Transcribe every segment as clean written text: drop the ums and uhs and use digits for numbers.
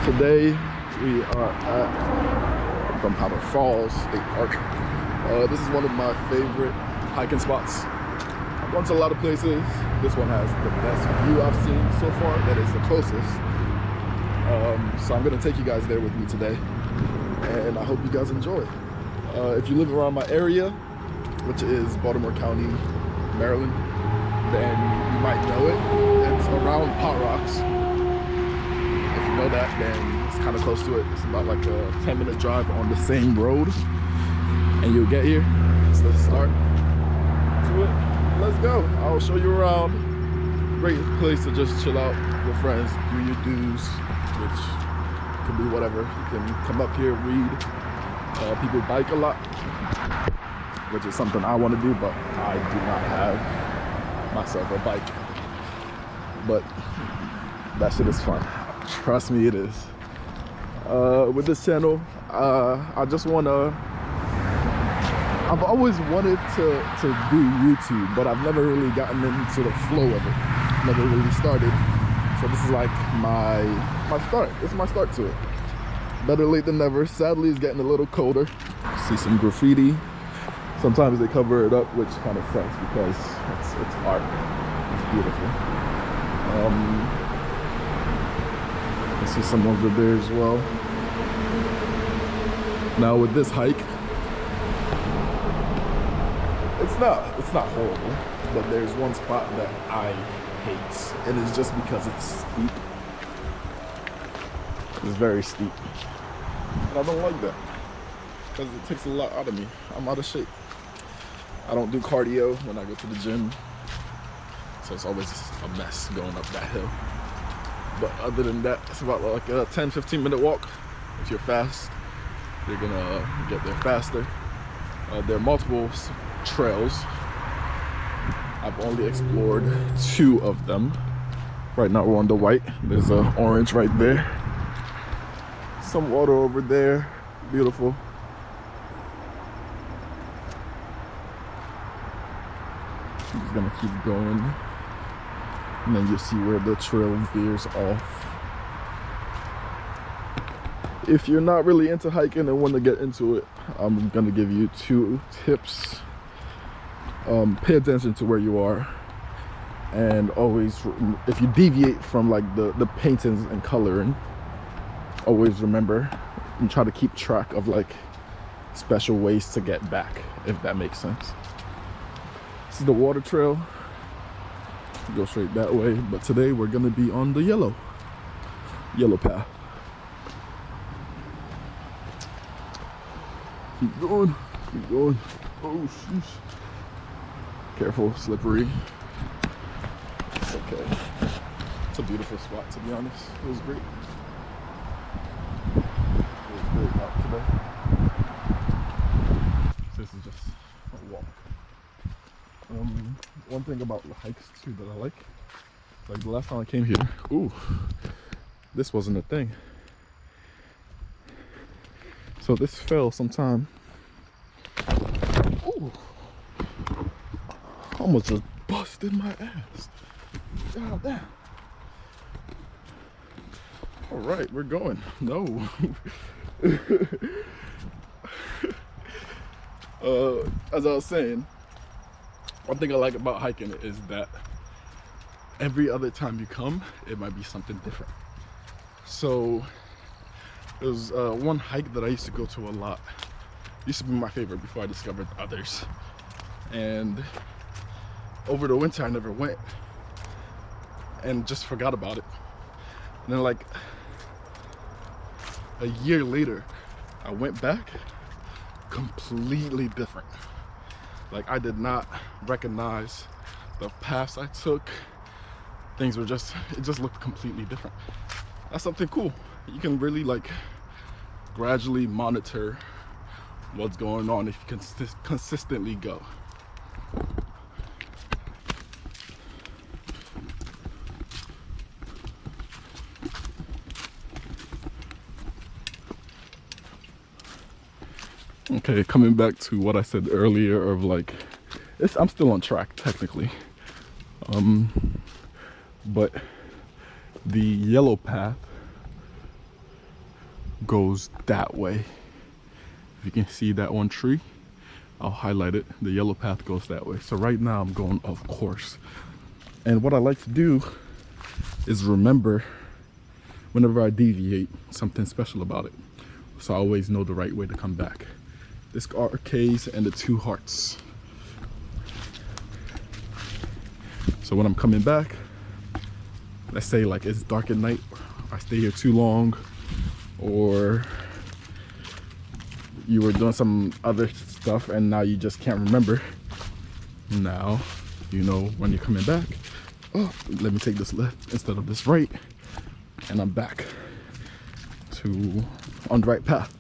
Today we are at Gunpowder Falls State Park. This is one of my favorite hiking spots. I've gone to a lot of places. This one has the best view I've seen so far. That is the closest. So I'm gonna take you guys there with me today, and I hope you guys enjoy. If you live around my area, which is Baltimore County, Maryland, then you might know it. It's around Pot Rocks. If you know that, then it's kind of close to it. It's about like a 10-minute drive on the same road, and you'll get here. So let's start to it. Let's go. I'll show you around. Great place to just chill out with friends, do your dues, which can be whatever. You can come up here, read. People bike a lot, which is something I want to do, but I do not have myself a bike. But that shit is fun. Trust me, it is. With this channel, I just wanna. I've always wanted to do YouTube, but I've never really gotten into the flow of it. Never really started. So this is like my start. It's my start to it. Better late than never. Sadly, it's getting a little colder. See some graffiti. Sometimes they cover it up, which kind of sucks because it's art. It's beautiful. I see some over there as well. Now with this hike, it's not horrible, but there's one spot that I hate, and it's just because it's steep. It's very steep. And I don't like that because it takes a lot out of me. I'm out of shape. I don't do cardio when I go to the gym, so it's always a mess going up that hill. But other than that, it's about like a 10-15 minute walk. If you're fast, you're gonna get there faster. There are multiple trails. I've only explored 2 of them. Right now we're on the white. There's an orange right there. Some water over there, beautiful. I'm just gonna keep going, and then you'll see where the trail veers off. If you're not really into hiking and want to get into it, I'm gonna give you 2 tips. Pay attention to where you are, and always, if you deviate from like the paintings and coloring, always remember and try to keep track of like special ways to get back, if that makes sense. This is the water trail. Go straight that way, but today we're gonna be on the yellow path. Keep going, keep going. Oh sheesh. Careful, slippery. It's okay. It's a beautiful spot, to be honest. It was great. Out today. This is just a walk. One thing about the hikes too that I like the last time I came here, ooh, this wasn't a thing. So this fell sometime. Ooh, almost just busted my ass. God damn. All right, we're going. No. As I was saying, one thing I like about hiking is that every other time you come, it might be something different. So there's one hike that I used to go to a lot. It used to be my favorite before I discovered others. And over the winter, I never went and just forgot about it. And then like a year later, I went back, completely different. Like I did not recognize the paths I took. Things were it just looked completely different. That's something cool. You can really like gradually monitor what's going on if you can consistently go. Okay, coming back to what I said earlier of like, I'm still on track technically. But the yellow path goes that way. If you can see that one tree, I'll highlight it. The yellow path goes that way. So right now I'm going off course. And what I like to do is remember whenever I deviate something special about it. So I always know the right way to come back. This arcades and the 2 hearts. So when I'm coming back, let's say like it's dark at night, I stay here too long, or you were doing some other stuff and now you just can't remember. Now you know when you're coming back, oh, let me take this left instead of this right, and I'm back to on the right path.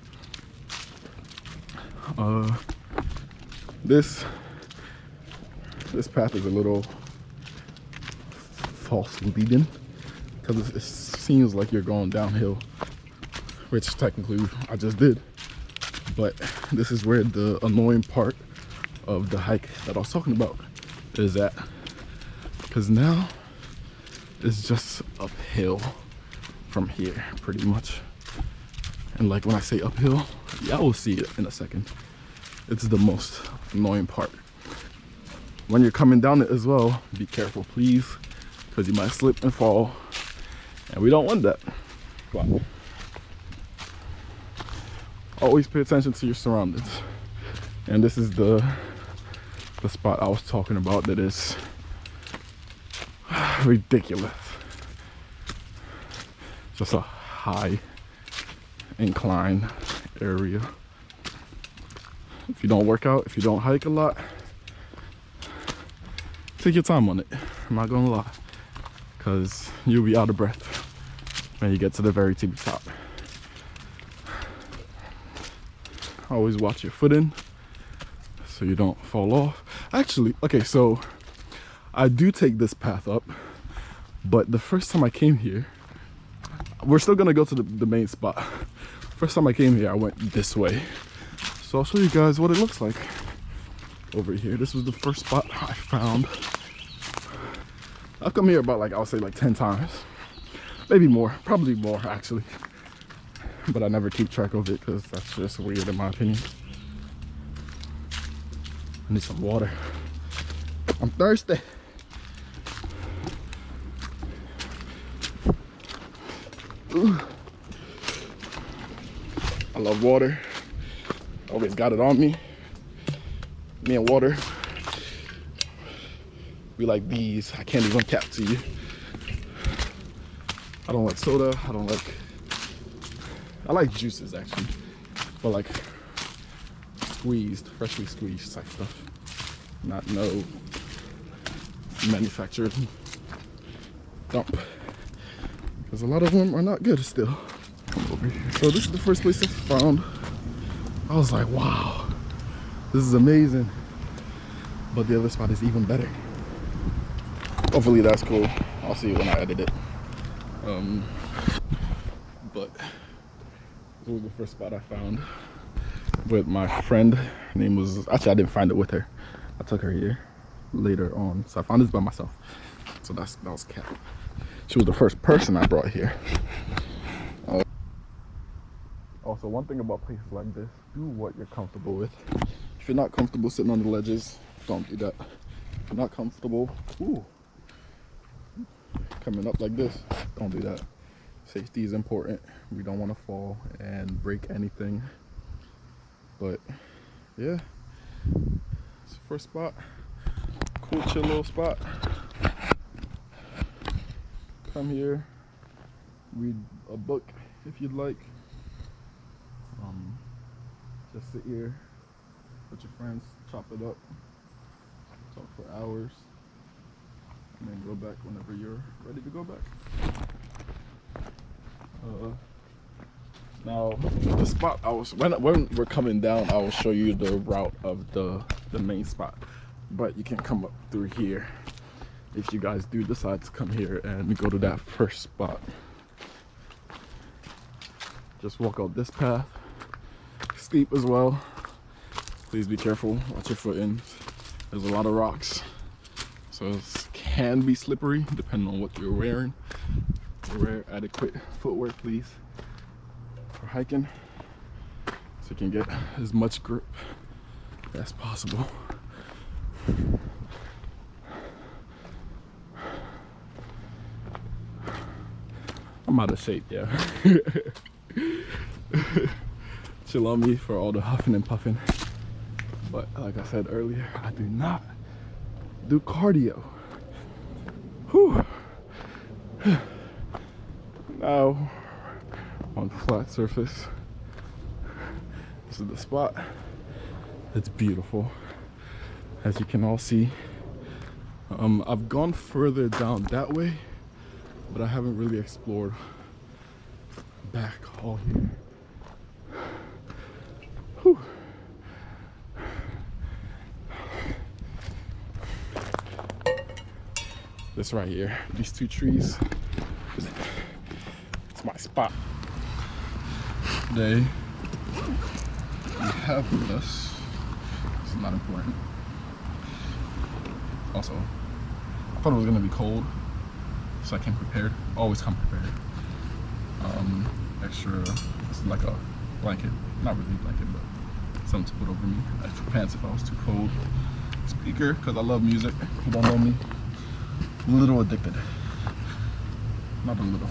This path is a little false leading because it seems like you're going downhill, which technically I just did. But this is where the annoying part of the hike that I was talking about is at, because now it's just uphill from here pretty much. And like when I say uphill, y'all will see it in a second. It's the most annoying part. When you're coming down it as well, be careful please, because you might slip and fall, and we don't want that. Wow. Always pay attention to your surroundings. And this is the spot I was talking about that is ridiculous. Just a high incline area. If you don't work out, if you don't hike a lot, take your time on it. I'm not gonna lie, because you'll be out of breath when you get to the very tippy top. Always watch your footing so you don't fall off. Actually, okay, so I do take this path up, but the first time I came here, we're still gonna go to the main spot. First time I came here, I went this way. So I'll show you guys what it looks like over here. This was the first spot I found. I've come here about, like, I'll say like 10 times, maybe more, probably more actually. But I never keep track of it because that's just weird in my opinion. I need some water. I'm thirsty. Ooh. I love water. Always got it on me. Me and water, we like bees. I can't even cap to you. I don't like soda. I like juices actually, but like squeezed, freshly squeezed type stuff. Not no manufactured dump, because a lot of them are not good still. Come over here. So this is the first place I found. I was like, wow, this is amazing. But the other spot is even better. Hopefully that's cool. I'll see it when I edit it. But this was the first spot I found with my friend. Her name was, actually I didn't find it with her. I took her here later on. So I found this by myself. So that was Kat. She was the first person I brought here. Also, one thing about places like this, do what you're comfortable with. If you're not comfortable sitting on the ledges, don't do that. If you're not comfortable, coming up like this, don't do that. Safety is important. We don't want to fall and break anything. But yeah, it's the first spot. Cool, chill little spot. Come here, read a book if you'd like. Just sit here with your friends, chop it up, talk for hours, and then go back whenever you're ready to go back. Now the spot I was, when we're coming down, I will show you the route of the main spot, but you can come up through here if you guys do decide to come here and go to that first spot. Just walk out this path. Steep as well. Please be careful. Watch your footings. There's a lot of rocks, so it can be slippery depending on what you're wearing. Wear adequate footwear, please. for hiking, so you can get as much grip as possible. I'm out of shape, yeah. Chill on me for all the huffing and puffing. But like I said earlier, I do not do cardio. Whew. Now, on flat surface, this is the spot. It's beautiful, as you can all see. I've gone further down that way, but I haven't really explored back all here. Whew. This right here, these two trees, it's my spot. Today, we have with us, this is not important. Also, I thought it was gonna be cold, so I came prepared. Always come prepared. Extra, it's like a blanket, not really a blanket, but something to put over me. Extra pants if I was too cold. Speaker, because I love music. If you don't know me, a little addicted. Not a little,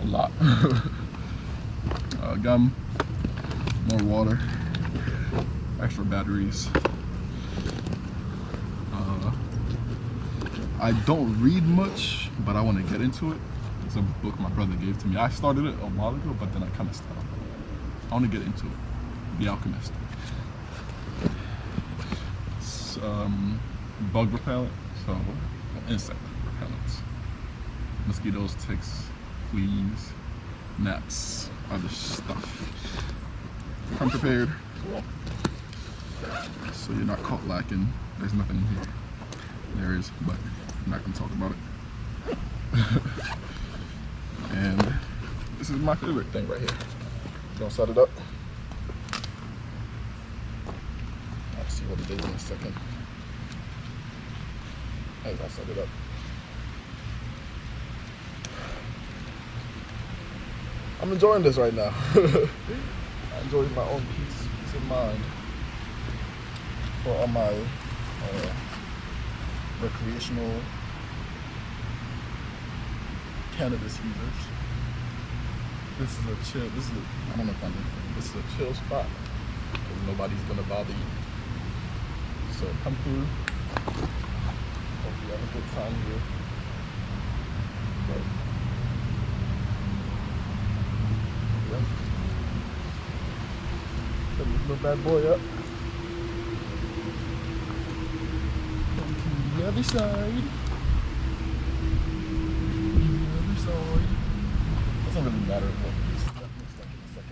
a lot. Gum, more water, extra batteries. I don't read much, but I want to get into it. It's a book my brother gave to me. I started it a while ago, but then I kind of stopped. I want to get into it. The Alchemist. It's bug repellent, so insect repellents. Mosquitoes, ticks, fleas, gnats, other stuff. Come prepared, so you're not caught lacking. There's nothing in here. There is, but I'm not gonna talk about it. And this is my favorite thing right here. Gonna set it up. I'll see what it is in a second as I set it up. I'm enjoying this right now. I'm enjoying my own peace of mind for all my recreational cannabis users. This is a chill, I don't know if I'm doing it. This is a chill spot because nobody's gonna bother you. So come through. Hope you have a good time here. But, yeah. Put this little bad boy up. The other side. The other side. Doesn't really matter what this is definitely stuck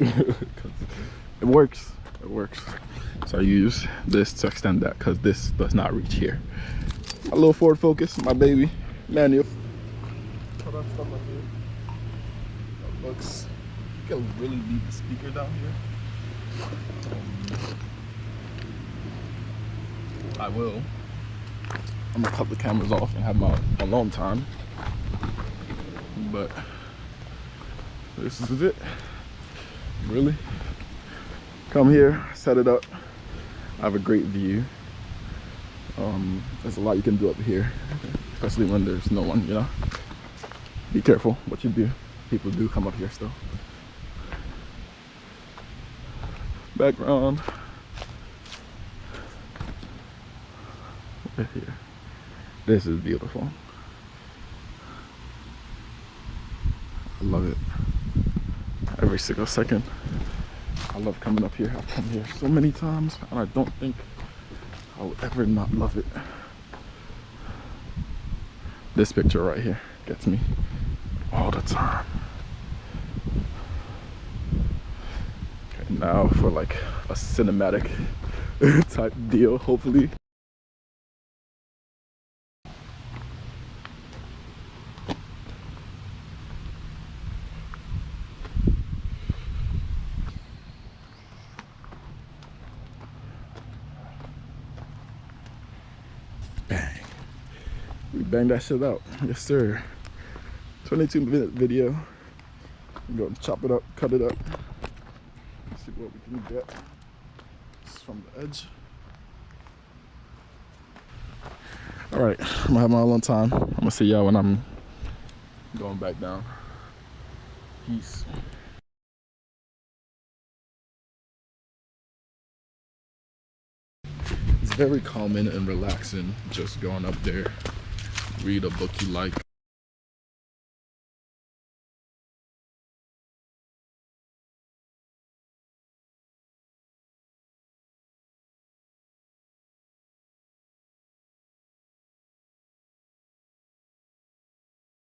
in a second. It works. It works. So I use this to extend that because this does not reach here. My little Ford Focus, my baby manual. Put on stuff like here. Books. You can really leave the speaker down here. I will. I'm gonna cut the cameras off and have my alone time. But this is it. Really. Come here, set it up. I have a great view. There's a lot you can do up here, especially when there's no one, you know. Be careful what you do. People do come up here still. Background right here. This is beautiful. I love it. Every single second. I love coming up here. I've come here so many times and I don't think I'll ever not love it. This picture right here gets me all the time. Okay, now for like a cinematic type deal, hopefully. bang. We banged that shit out. Yes, sir. 22-minute video. We're gonna chop it up, cut it up. See what we can get. This is from the edge. All right, I'm gonna have my alone time. I'm gonna see y'all when I'm going back down. Peace. It's very calming and relaxing just going up there. Read a book you like.